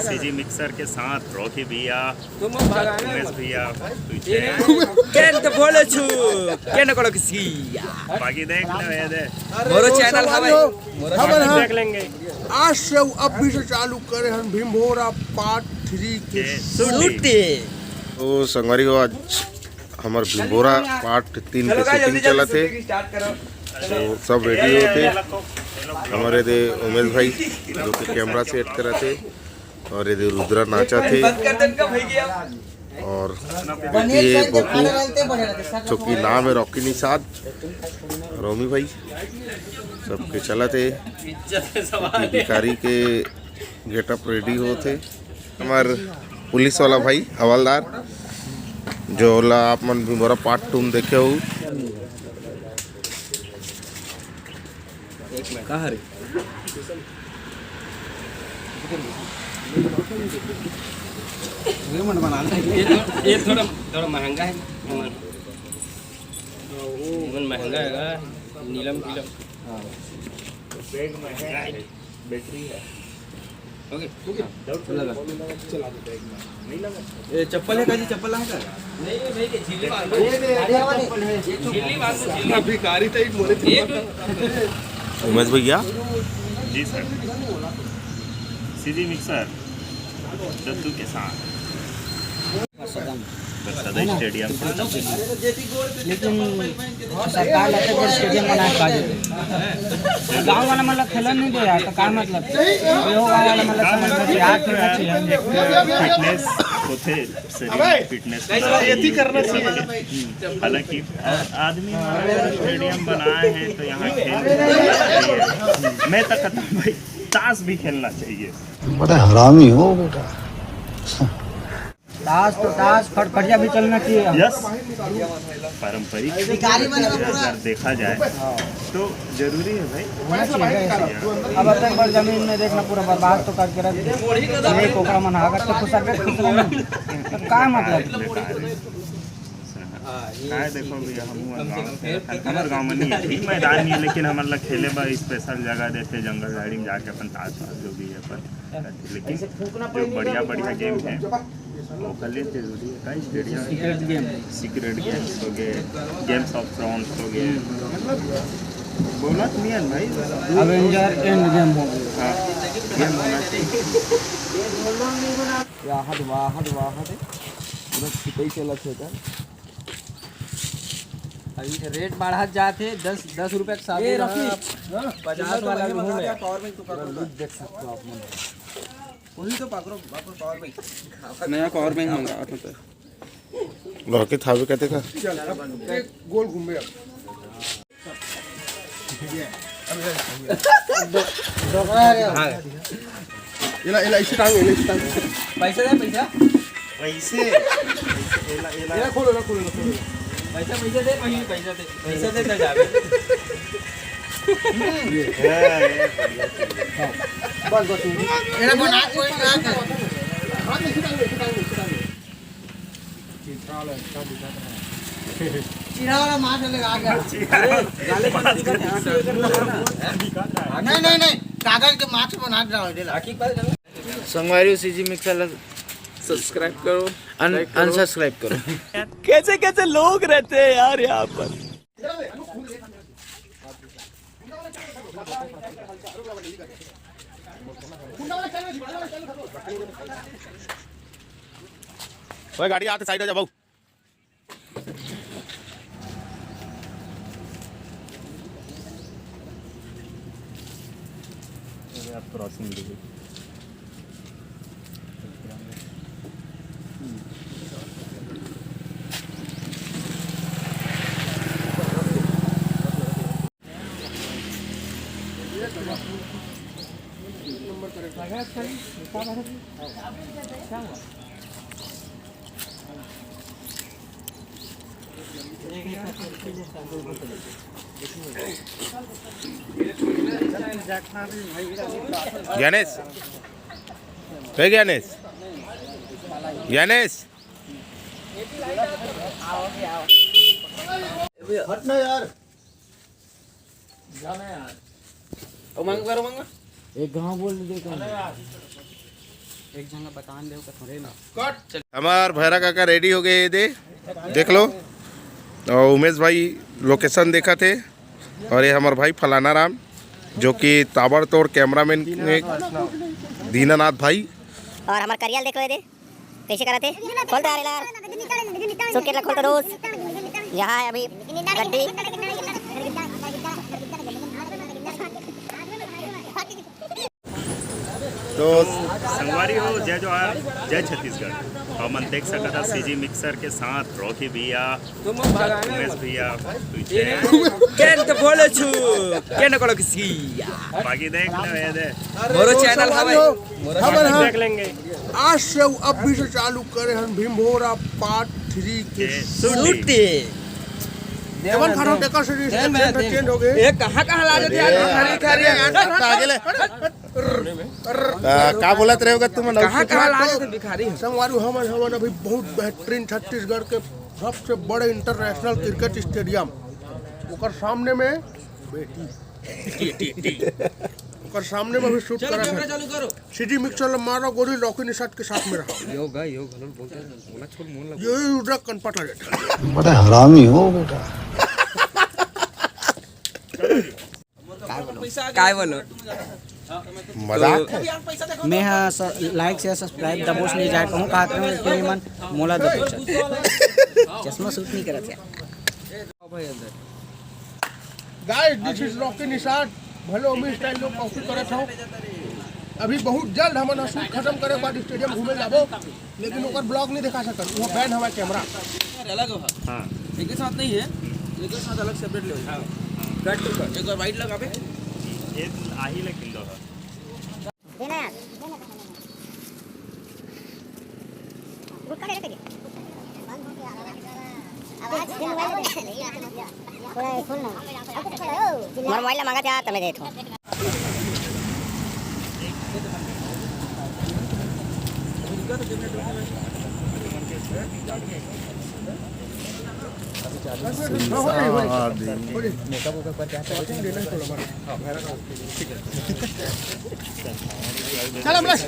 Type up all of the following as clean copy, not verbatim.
CG mixer के साथ Rocky भैया, उमेश भैया बोले छु केन करो किसी बाकी देख ले दे मोरो चैनल हवे देख लेंगे। आज से अब भी से चालू करे हम भीमभोरा पार्ट 3 के सूटी। तो संगवारी हो आज हमार भीमभोरा पार्ट 3 के शूटिंग चला थे, तो सब रेडी होते हमारे दे उमेश भाई जो कि कैमरा सेट करा थे, और ये रुद्रा नाचा थे, और ये बकू जो कि नाम है रॉकी निषाद, रोमी भाई सबके चला थे। भिखारी के गेटअप रेडी होते हमार पुलिस वाला भाई हवलदार जो ला आप मन भीमभोरा पार्ट 2 में देखे हो। कहाँ रे ये थोड़ा महंगा है, महंगा है नीलम नीलम बैग में है, बैटरी है। ओके चला दो बैग में नहीं लगा। ये चप्पल है काजी चप्पल है का नहीं भाई के झिल्ली बांध झिल्ली बांध भिखारी टाइप मोरे उमेश भैया जी सर, सीजी मिक्सर दद्दू के साथ बरसात स्टेडियम। लेकिन सरकार लगता है स्टेडियम बना के गाँव वाला मतलब खेलन नहीं दे रहा तो क्या मतलब गाँव वाला मतलब समझ में फिटनेस होते शरीर फिटनेस करना चाहिए। हालांकि आदमी स्टेडियम बनाए हैं तो यहाँ खेल मैं तो कहता हूँ भाई ताश भी खेलना चाहिए। बड़ा हरामी हो बेटा। ताश फटफटिया भी चलना चाहिए। यस, पारंपरिक अगर देखा जाए तो जरूरी है भाई। अब तक बड़ जमीन में देखना पूरा बर्बाद तो करके रख दिया। एक ओकरा मन अगर तो खुश का मतलब काय देखो भैया हमारे गाँव में नहीं है, ठीक मैदान नहीं है, लेकिन हमारे लोग खेले बा स्पेशल जगह देते जंगल झाड़ी में जाके अपन ताश जो भी है पर, लेकिन जो बढ़िया बढ़िया गेम है वो खेलने जरूरी है। कई स्टेडियम सीक्रेट गेम्स हो गए, गेम्स ऑफ थ्रोन्स हो गए, बोला तो नहीं है भाई अवेंजर एंड गेम हो गया। हाँ गेम होना चाहिए। वाहद वाहद वाहद पूरा छिपई चला थे का अभी रेट बढ़ा जाते 10 रुपए के साथ 50 वाला भी हो गया। पावर बैंक तो लुक देख सकते हो आप मन वही तो पाकरो पावर बैंक नया पावर बैंक मंगा तो लड़के थावे कहते का गोल घूम गया। इला इसे टांग पैसा दे पैसा इला खोलो पैसा दे पैसा दे ना जावे बस मेरा बना कोई ना चिरा वाला मार लगा गया। नहीं कागज के मार्क्स बना रहा है। संगवारी सीजी मिक्सर सब्सक्राइब करो अनसब्सक्राइब करो। कैसे कैसे लोग रहते हैं यार यहाँ पर। ओए गाड़ी आते साइड हो जा बाबू। आप क्रॉसिंग देखिए ज्ञानेश है ज्ञानेश हटना यार जाना यार। ओ मांग करो मांग एक गांव बोल दे एक जगह बतान दे थोड़े ना कट हमार भैरा काका रेडी हो गए दे देख लो। और उमेश भाई लोकेशन देखा थे। और ये हमारे भाई फलाना राम जो कि ताबड़तोड़ कैमरामैन दीनानाथ भाई। और हमारे करियल देखो ये दे कैसे कराते खोलते आ रहे सो केला खोलते रोज यहाँ है अभी गड्डी तो संगवारी हो जय जोहार जय छत्तीसगढ़। और मन देख सका था सीजी मिक्सर के साथ रॉकी भैया उमेश भैया केन तो बोले छु केन कोलो किसी बाकी देख लो ये दे मोरो चैनल हवे खबर है देख लेंगे। आज से अब भी से चालू करे हम भीमभोरा पार्ट 3 के सूटी देवन खाना टेकर सीरीज चेंज हो गए। ये कहां ला रहे थे यार खाली क्या बोला रहेगा तुम कहां ला रहे थे भिखारी संगवारी हमन अभी बहुत बेहतरीन छत्तीसगढ़ के सबसे बड़े इंटरनेशनल क्रिकेट स्टेडियम ओकर सामने में ओकर सामने में भी शूट करा है। चालू करो सीजी मिक्सर मारा गोली रॉकी निषाद के साथ में रहा यो गलल बोला छोड़ मोन लग ये उधर कनपट लगे बड़ा हरामी हो बेटा। काय बोलो मजाक है। मैं हाँ लाइक शेयर सब्सक्राइब दबोच नहीं जाए कहूँ कहा था मैं मन मोला दबो चश्मा सूट नहीं करा था भाई अंदर guys this is Rocky Nishad भले उमेश स्टाइल लोग कॉपी करत हो। अभी बहुत जल्द हमन शूट खत्म करे बाद स्टेडियम घूमे जाबो लेकिन ओकर ब्लॉग नहीं दिखा सकत वो बैन हवा कैमरा अलग हो हां एक साथ नहीं है एक साथ अलग सेपरेट ले हां कट टू कट एक बार वाइट लगा पे ये आही लेकिन दो देना यार वो करे रखेंगे आवाज दिन मोबाइल थोड़ा खोलना मोर मोबाइल मांगा था तमे दे थो चल हमला उमेश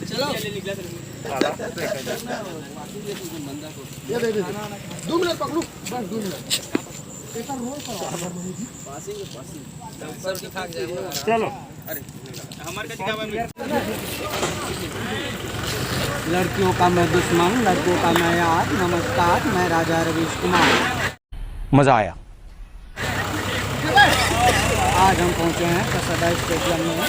चलो ये दे 2 मिनट पकड़ू बस 2 मिनट सब दिखा जाए चलो हमारे का दिखा लड़कियों का मैं दुश्मन लड़कों का मैं यार। नमस्कार मैं राजा रवीश कुमार। मजा आया। आज हम पहुंचे हैं कसदा स्टेडियम में।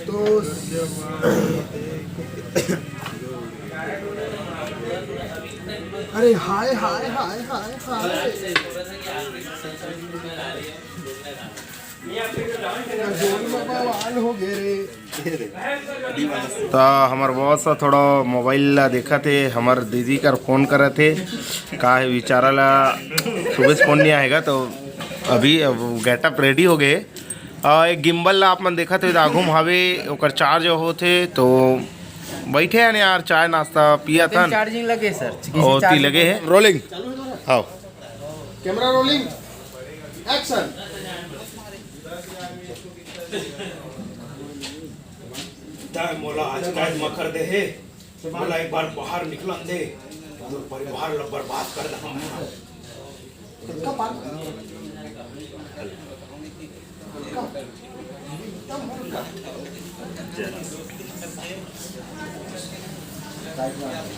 तो अरे हाय हाय हाय हाय हाय हो गए तो हमार बॉस थोड़ा मोबाइल देखा थे हमार दीदी का फ़ोन करे थे का है विचारा ला सुबह फ़ोन नहीं आएगा तो अभी गेटअप रेडी हो गए। एक गिम्बल ला आप मन देखा थे आघू हावे ओकर चार्ज होते तो बैठे हैं यार चाय नाश्ता पिया था चार्जिंग लगे सर और ती लगे हैं रोलिंग। हाँ कैमरा रोलिंग एक्शन मोला आज काय मकर दे है मोला एक बार बाहर निकलन दे और परिवार ला बर्बाद कर दे।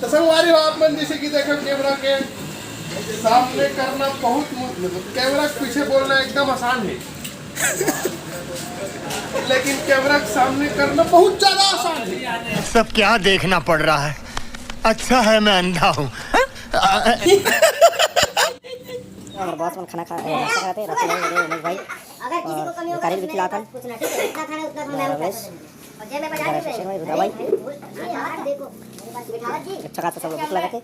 तो संगवारी हो आप मन जैसे कि देखो कैमरा के सामने करना बहुत कैमरा के पीछे बोलना एकदम आसान है लेकिन कैमरा के सामने करना बहुत ज्यादा आसान है। सब क्या देखना पड़ रहा है। अच्छा है मैं अंधा हूँ। हमारे बॉस में खाना खा नाश्ता करते रॉकी भाई मेरे उमेश भाई कारी भी खिलाता पूछना ठीक है जितना खाना उतना मैं और जेब में बजा दे रुदा भाई देखो अच्छा खासा सब लोग भूख लगा थे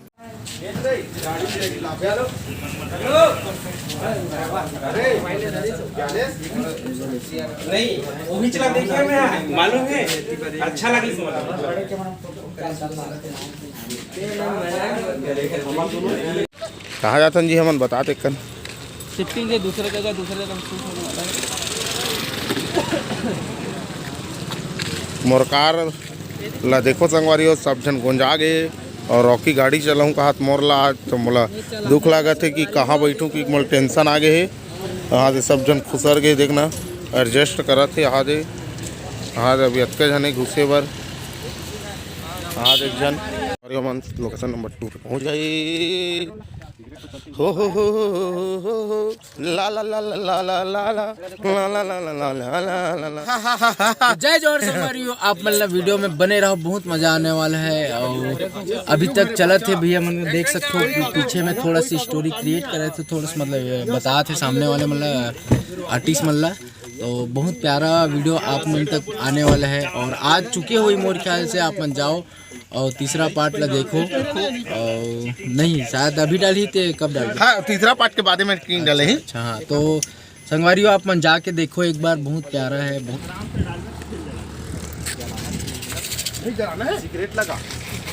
नहीं वो भी चला देखिए मैं मालूम है अच्छा लगी कहाँ जातन जी हमन बताते कन शिफ्टिंग के दूसरे जगह शूट होने वाला है। मोरकार ला देखो संगवारी सब जन गुंजा गए और रॉकी गाड़ी चलाऊँ कहा मोरला आज तो मोला दुख लागत है कि कहाँ बैठूँ कि मोला टेंशन आ गए है। यहाँ से सब जन खुसर गए देखना एडजस्ट करा थे यहाँ दे अभी अतके जने घुसे बर यहाँ एक जन मन लोकेशन नंबर 2 पे पहुँच गए। हो ला ला ला ला ला ला ला ला ला ला ला ला ला। जय जोहर संगवारियों, आप मतलब वीडियो में बने रहो, बहुत मजा आने वाला है। और अभी तक चला थे भैया मन देख सकते हो पीछे में थोड़ा सी स्टोरी क्रिएट करे थे, थोड़ा सा मतलब बता थे सामने वाले मतलब आर्टिस्ट मल्ला। तो बहुत प्यारा वीडियो आप मन तक आने वाला है और आज चुके हुए मोर ख्याल से आप मन जाओ और तीसरा पार्ट ला देखो। और नहीं शायद अभी डाली थे, कब डाली? हाँ, तीसरा पार्ट के बाद में किंग डाले ही। अच्छा हाँ, तो संगवारियों आप मन जाके देखो एक बार, बहुत प्यारा है। बहुत सिगरेट लगा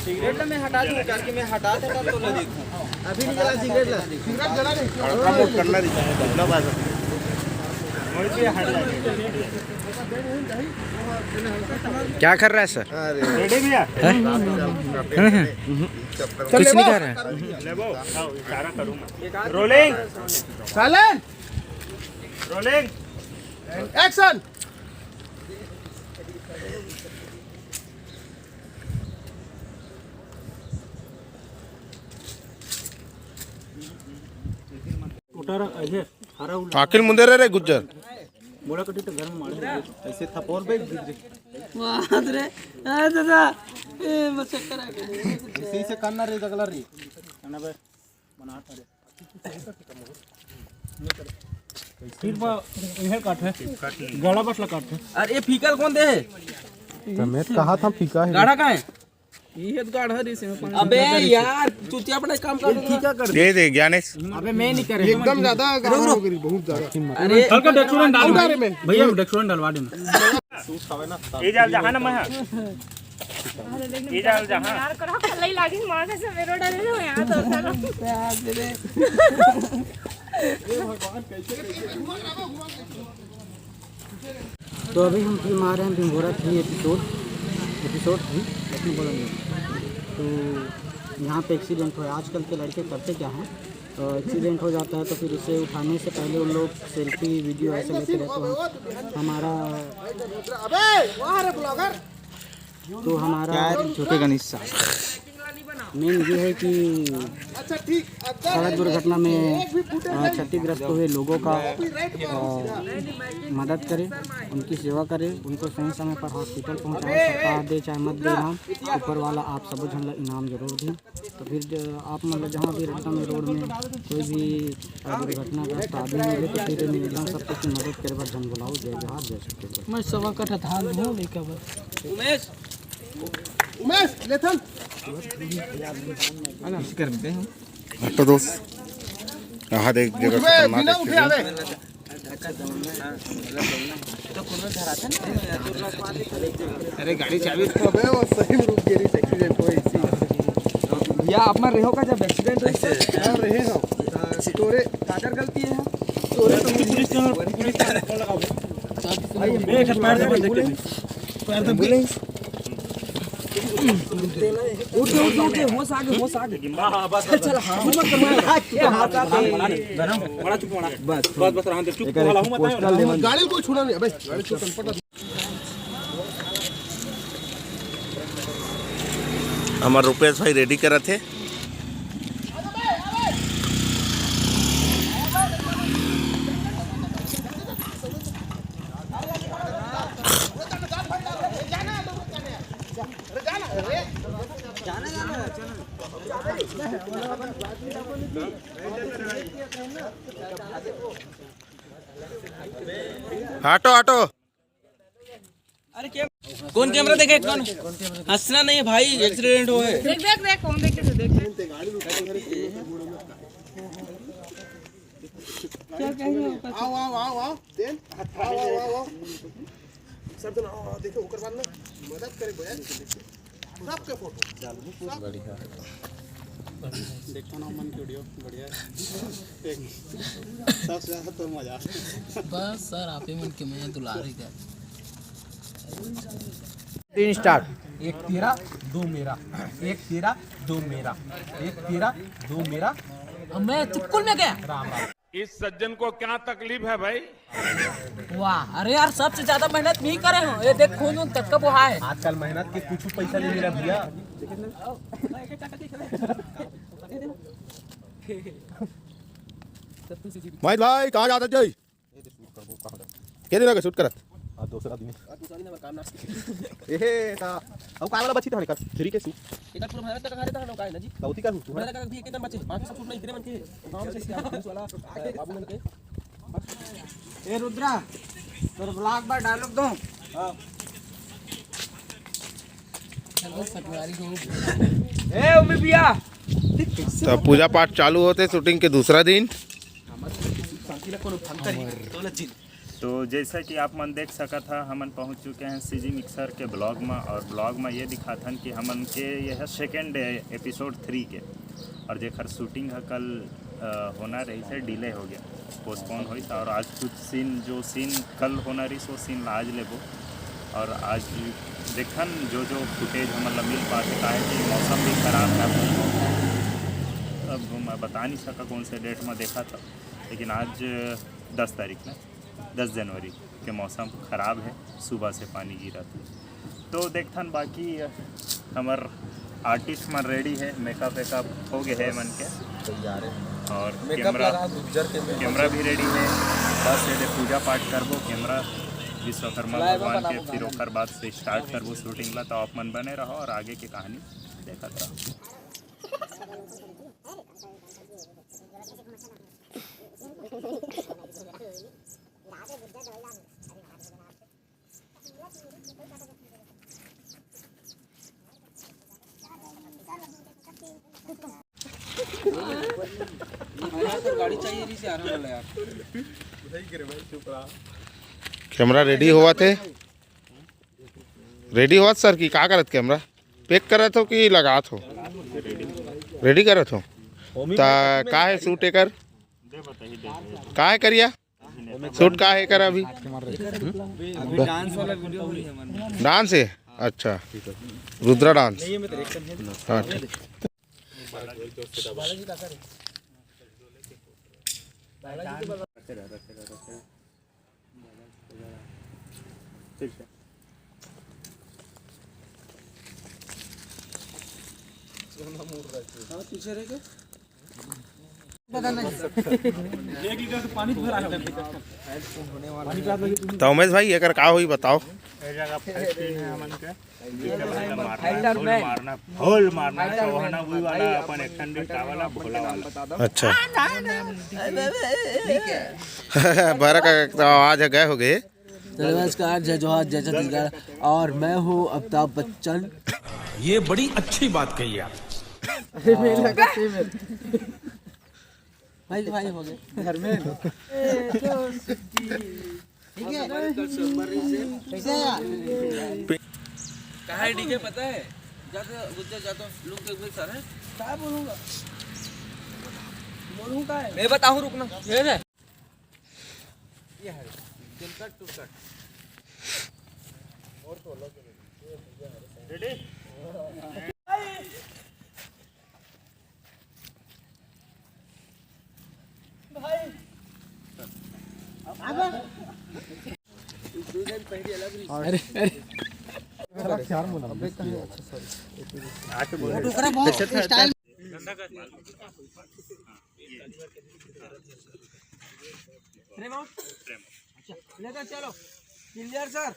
सिगरेट में हटा दूं करके मैं हटा देता तो ना देखूं अभी नहीं जला सिगरेट ला सिगरेट जला नहीं प्रमोट करना दिखा क्या कर रहा है सर? रेडी भैया कुछ नहीं कर रहा है। लेबो इशारा करूंगा। Rolling silent rolling action. आखिर मुंदे रे गुज्जर ऐसे थपोर पे दादा इसी से करना रे जगला रे ना बे बना फिर बा इहे काट है गाड़ा बसला काट है। अरे ये फीकल कौन दे है? मैं कहा था फीका है गाड़ा कहाँ है? ये गाड़ा रे से अबे यार चुतिया अपना काम कर फीका कर दे ज्ञानेश। अबे मैं नहीं कर रहा एकदम ज्यादा गाना हो गई, बहुत ज्यादा। अरे हल्का डेक्सोरन डाल भैया डेक्सोरन डलवा देना ये जाल जहां ना मैं ये जाल जहां यार करो कल्ले लागी मार से मेरो डरे हो यहां तो अभी हम फिल्म आ रहे हैं भिंगोरा 3 एपिसोड 3 लेकिन बोलेंगे तो यहाँ पे एक्सीडेंट हुआ। आजकल के लड़के करते क्या हैं, एक्सीडेंट हो जाता है तो फिर उसे उठाने से पहले उन लोग सेल्फी वीडियो ऐसे लेते रहते हैं। हमारा छोटे गणेश साहब मेन ये है कि सड़क दुर्घटना में क्षतिग्रस्त हुए लोगों का मदद करें, उनकी सेवा करें, उनको सही समय पर हॉस्पिटल पहुंचाएं। सरकार दे चाहे मत दे इनाम, ऊपर वाला आप सब झंडा इनाम जरूर दें। तो फिर आप मतलब जहाँ भी एकदम रोड में कोई भी दुर्घटनाग्रस्त आदमी मिले तो फिर निवेदन सबको की मदद करे बार जन बुलाओ। जय जहाँ जय सकते मैं सवा कट था उमेश लेथन कर देते हैं तो दोस्त यहाँ देख जगह बिना उठे आवे अरे गाड़ी चाबी अबे वो सही में रुक गई एक्सीडेंट हुआ इसी या आप में रहो का जब एक्सीडेंट यार रहे हो तोरे काकर गलती है तोरे तो पुलिस स्टेशन फोन लगाओ भाई मैं पैर से देख के पैर से बोले उठ होश आगे हां बस चल हां मत कर हाथ बड़ा चुप बड़ा बस रहा चुप वाला हूं मत गाड़ी को छूना नहीं। अबे गाड़ी को चंपट हमारे रुपेश भाई रेडी करा थे। हटो हटो। अरे क्या कौन कैमरा देखे? कौन हंसना नहीं है भाई, एक्सीडेंट हो है। देख देख देख कौन देखे देख आओ आओ आओ आओ देन आओ आओ आओ आओ सर तो आओ देखो ओकर बाद ना मदद करे भैया सबके फोटो बढ़िया देखो ना मन की वीडियो बढ़िया सबसे ज्यादा तो मजा बस सर आप ही मन के मैं दुलारी का 3 स्टार्ट। एक तेरा दो मेरा, एक तेरा दो मेरा, एक तेरा दो मेरा। मैं चुटकुल में गया। राम राम। इस सज्जन को क्या तकलीफ है भाई? वाह अरे यार सबसे ज्यादा मेहनत नहीं करे हो। ये देख खून तक वो है। आजकल मेहनत के कुछ पैसा नहीं मिला भैया। महेश भाई कहाँ जाता जय? के दिन शूट करत? दूसरा दिन एहे ता अब का वाला बची था निकल फ्री के सूट एका पूरा मेहनत का खारे था ना का जी कौती का तू मेरा का भी एकदम बचे बाकी सब सूट नहीं इतने मन के काम से पुलिस वाला बाबू मन के। ए रुद्रा तोर ब्लॉग पर डायलॉग दो। हां चलो सटवारी को ए उम्मी भैया। तो पूजा पाठ चालू होते शूटिंग के दूसरा दिन। तो जैसा कि आप मन देख सका था हमन पहुंच चुके हैं सीजी मिक्सर के ब्लॉग में। और ब्लॉग में ये दिखा था कि हमन के यह सेकेंड एपिसोड 3 के और जेकर शूटिंग है कल होना रही से डिले हो गया, पोस्टपोन हुई था। और आज कुछ जो सीन कल होना रही सो सीन आज लेबो। और आज देखन जो फुटेज हमन मिल पाते का है कि मौसम भी खराब है। अब मैं बता नहीं सका कौन से डेट में देखा था, लेकिन आज 10 तारीख में 10 जनवरी के मौसम ख़राब है, सुबह से पानी गिरा था। तो देखथन बाकी हमार आर्टिस्ट मन रेडी है, मेकअप वेकअप हो गए है मन के तैयार है। और कैमरा भी रेडी है। बस ये पूजा पाठ करबो, कैमरा विश्वकर्मा भगवान के, फिर ओकर बाद से स्टार्ट करबो शूटिंग ला। तो आप मन बने रहो और आगे की कहानी देखत रहो। गाड़ी चाहिए रही से आने वाला यार। कैमरा रेडी हुआ थे? रेडी हुआ सर की का करत? कैमरा पैक करत हो कि लगात हो? रेडी करत हो ता का है शूट एकर? का है करिया शूट का है कर अभी? डांस वाला वीडियो हो रही है। डांस है? अच्छा रुद्रा डांस। हाँ ठीक। पीछे रह गए तो उमेश भाई एकर का हुई बताओ? होल मारना चौहाना वही वाला अपन एक्शन भी वाला भोला वाला। अच्छा बारह का तो आवाज है गए हो गए। नमस्कार जय जोहार जय छत्तीसगढ़ और मैं हूँ अमिताभ बच्चन। ये बड़ी अच्छी बात कही आप। भाई भाई हो गए घर में ठीक है। कहाँ है डीके पता है? जाते गुजर जाता लोग देख सर है क्या बोलूँगा का है मैं बताऊँ रुकना ये है दिल कट टू कट और तो रेडी अरे अरे चलो क्लियर सर।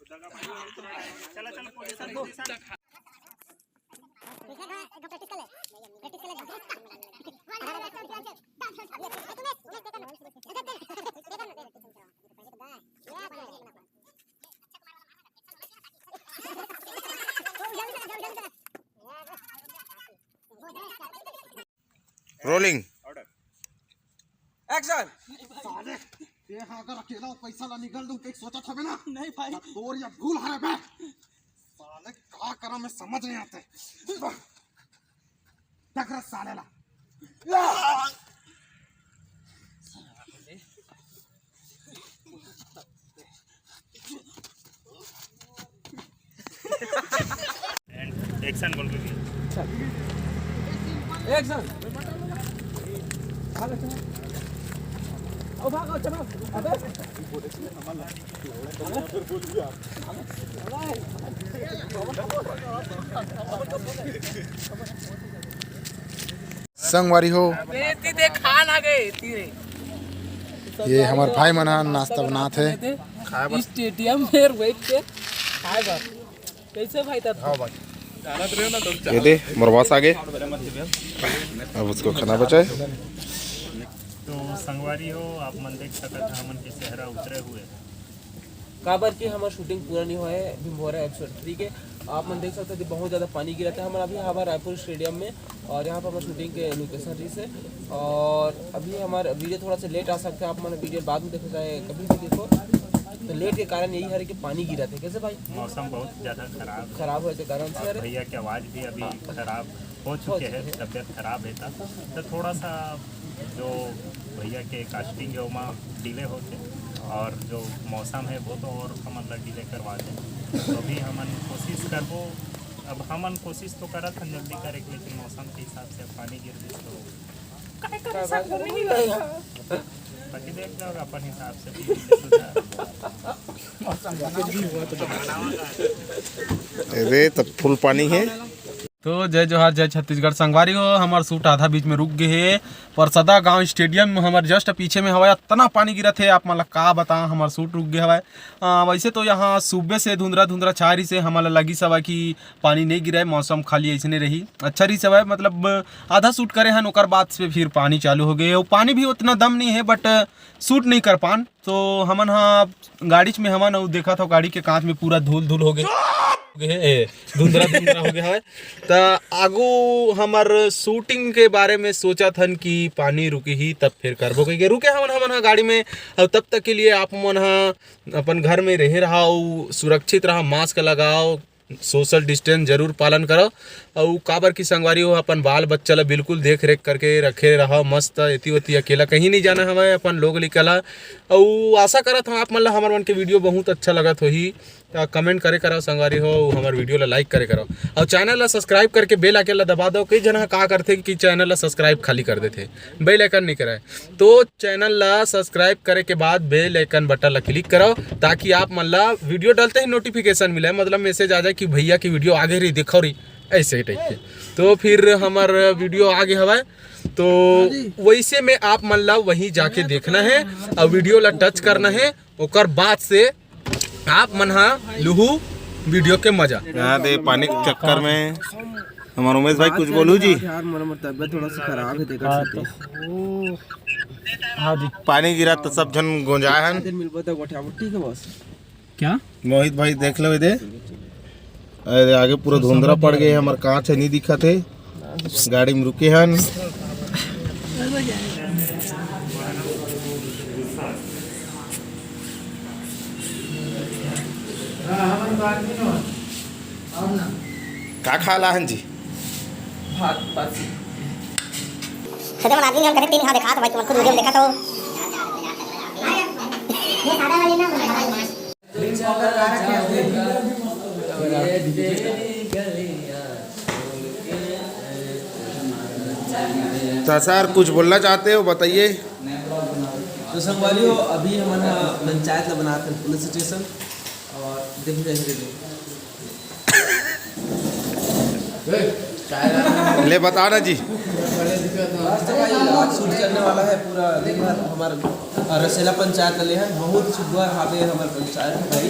चलो चलो पोजीशन पोजीशन रोलिंग एक्शन। ये अगर अकेला पैसा ला निकल दूं तो सोचा था ना नहीं भाई और ये भूल हरे बे साले का करा मैं समझ नहीं आते टकरा साले ला एंड एक्शन बोल के एक्शन। ओ भागो चलो। अबे संगवारी हो खान आ गए तीरे ये हमारे भाई मना नाश्ता बनाते हैं स्टेडियम में बैठ के खाए बात कैसे भाई था। हाँ भाई ये दे मरवास आगे अब उसको खाना बचाए। तो संगवारी हो आप मन देख सकत हमन के चेहरा उतरे हुए काबर की हमारा शूटिंग पूरा नहीं हुआ है भीमभोरा एपिसोड 3 के। आप मन देख सकते थे बहुत ज़्यादा पानी गिरा था। हमारा अभी हमारा रायपुर स्टेडियम में और यहाँ पर हमारा शूटिंग के लोकेशन रही से और अभी हमारा वीडियो थोड़ा सा लेट आ सकता है। आप मैंने वीडियो बाद में देखा जाए कभी भी देखो तो लेट के कारण यही है कि पानी गिरा थे। कैसे भाई मौसम बहुत ज़्यादा खराब होने के कारण से और भैया की आवाज़ भी अभी खराब हो चुके हैं, तबीयत खराब है था तो थोड़ा सा जो भैया के कास्टिंग है वहाँ डिले होते और जो मौसम है वो तो और हमन डिले करवा दें तो अभी हमन कोशिश करबो। अब हमन कोशिश तो करत हन जल्दी करे लेकिन मौसम के हिसाब से पानी गिर जाए तो बाकी देख जाओ अपन हिसाब से अरे तब फुल पानी है। तो जय जोहार जय छत्तीसगढ़ संगवारी हो। हमार सूट आधा बीच में रुक गए है पर सदा गांव स्टेडियम में हमारे जस्ट पीछे में हवा इतना पानी गिरा थे आप मतलब का बता हमार सूट रुक गया हवा। वैसे तो यहाँ सुबह से धुंधरा धुंधरा छा रही से हमारा लगी सवा कि पानी नहीं गिरा है, मौसम खाली ऐसे रही अच्छा रही सवा मतलब आधा सूट करे हैं ओकर बाद से फिर पानी चालू हो गए। पानी भी उतना दम नहीं है बट सूट नहीं कर पान तो हमन हाँ गाड़ी में हमन देखा था गाड़ी के कांच में पूरा धूल धूल हो गए धुंधरा धुंधरा हो गया है। तो आगू हमार शूटिंग के बारे में सोचा था कि पानी रुकी ही तब फिर करबो कहीं रुके हमन गाड़ी में और तब तक के लिए आप मन अपन घर में रह रहा सुरक्षित रहा, मास्क लगाओ, सोशल डिस्टेंस जरूर पालन करो और काबर की संगवारी हो अपन बाल बच्चा ला बिल्कुल देख रेख करके रखे रहो मस्त एती वती अकेला कहीं नहीं जाना हमें अपन लोग निकला और आशा करत हम आप मन ला हमार मन के वीडियो बहुत अच्छा लगत होही कमेंट करे करो संगवारी हो हमार वीडियो ला लाइक करे करो और चैनल ला सब्सक्राइब करके बेल आइकन ला दबा दो। कई जना का करते कि चैनल ला सब्सक्राइब खाली कर देते बेल आइकन नहीं कराए तो चैनल ला सब्सक्राइब करे के बाद बेल आइकन बटन ला क्लिक करो ताकि आप मन ला वीडियो डालते ही नोटिफिकेशन मिले मतलब मैसेज आ जाए कि भैया की वीडियो आगे रही देखो रही ऐसे टाइप के। तो फिर हमार वीडियो आगे हवा तो वैसे में आप मन ला वहीं जाके देखना है और वीडियो ला टच करना है ओकर बाद से आप मन लुहू वीडियो के मजा। यहाँ दे पानी के चक्कर में हमारे उमेश भाई कुछ बोलू जी। यार मेरा तबियत थोड़ा सा खराब है देखा हाँ जी पानी गिरा तो सब जन गोंजाए हन ठीक है बस क्या मोहित भाई देख लो इधर अरे आगे पूरा धुंधरा पड़ गए हमारे कांच नहीं दिखा थे गाड़ी में रुके हन। का खाला हन जी सदा मन आदमी हम कहते तीन हां देखा तो भाई तुम खुद वीडियो में देखा तो ये सादा वाली ना तो सर कुछ बोलना चाहते हो बताइए। तो संगवारी हो अभी हमारा पंचायत ला बनाते हैं पुलिस स्टेशन और देखो ले बताओ ना जी। आज तो भाई आज शूट चलने वाला है पूरा दिन भर हमारा रसेला पंचायत ले है बहुत सुबह हावे हमारे पंचायत है भाई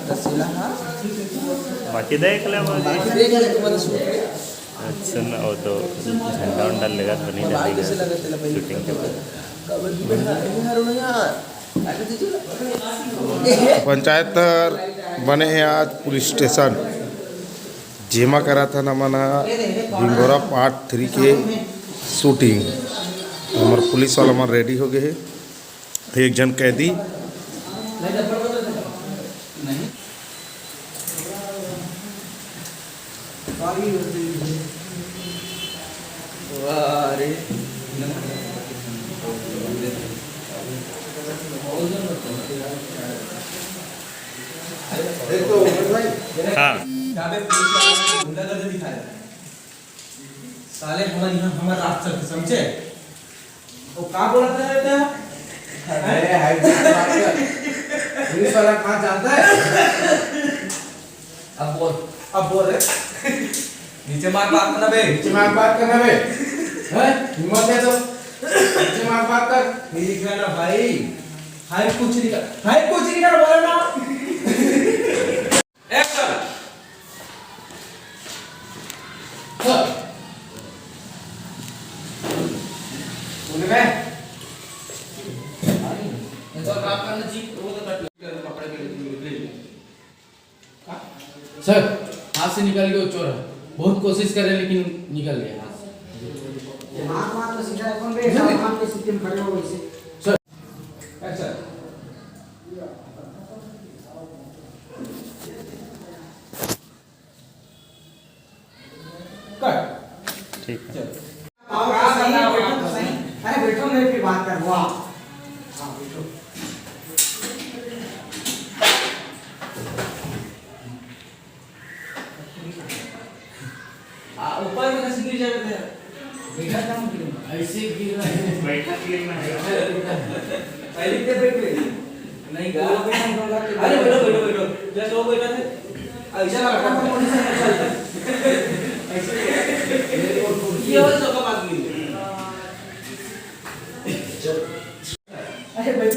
रसेला हा बाकी देख ले वो जी। बाकी देख ले तुम्हारा शूट अच्छा ना वो तो झंडा उंडा लगा तो नहीं बाहर कैसे डालेगा लगा तेरा भाई शूटिंग के बाद। कबड्डी में हारो ना यार आगे दीजिए पंचायत बने हैं आज पुलिस स्टेशन जेमा करा था ना मना भिंगोरा पार्ट 3 के शूटिंग। हमारे पुलिस वाला हमारे रेडी हो गए हैं। एक जन कैदी अरे हाँ गुंडागर्दी दिखाया साले हमारे यहाँ हमारा रात चलते समझे वो कहाँ बोलता है बेटा अरे हाइट पुलिस वाला कहाँ जानता है अब बोल रे नीचे मार बात करना बे नीचे मार बात करना बे हैं हिम्मत है तो नीचे मार बात कर ठीक है ना भाई हाइट कुछ नहीं कर बोले ना एक्शन बोले मैं ऐसा काम करना जी वो तो कट कपड़े के लिए सर हाथ से निकल गया वो चोर है। बहुत कोशिश कर रहे लेकिन निकल गया हाथ से। सर एक्शन कट ठीक है। अरे बैठो मैं फिर बात कर वाह ऊपर में कैसे गिर जाते हैं बैठा काम क्यों ऐसे गिर रहा है बैठा के लिए ना पहले के बैठ गए नहीं गा अरे बैठो जैसे वो बैठा थे ऐसा लगा था पोजीशन में चलता ऐसे ये वाला तो बात नहीं अरे बैठ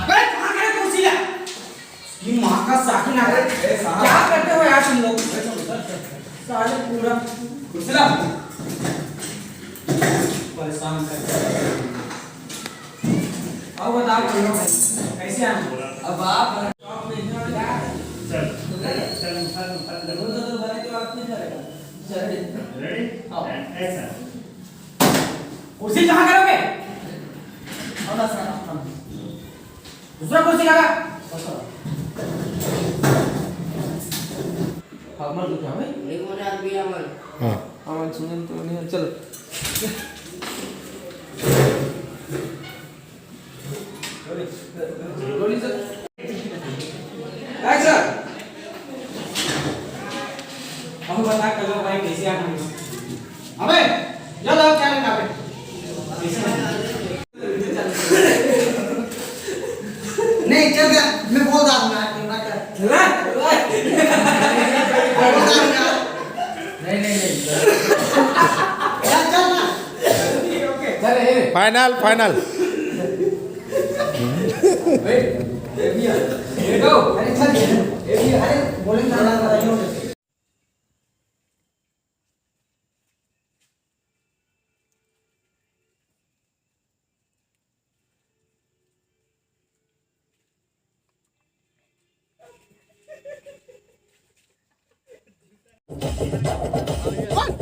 अबे कहां गए कुर्सी ला कि मां का साकिन आ रहा है क्या करते हो यार तुम लोग साले पूरा कुर्सी ला परेशान कर अब बताओ कैसे आए अब आप शॉप में चल रेडी ऐसा कुर्सी कहाँ करोगे दूसरा कुर्सी लगा हमर तो क्या भाई एक मने आदमी हमर हाँ हमन सुनन तो नहीं चलो गोली सर एक्शन हम बता कर लो भाई कैसे आना है अबे चलो क्या लेना है नहीं चल गया मैं बोल रहा हूं यार चला नहीं चल ना चल फाइनल फाइनल ये गो अरे चल ये भी अरे बोलेंगे ना What?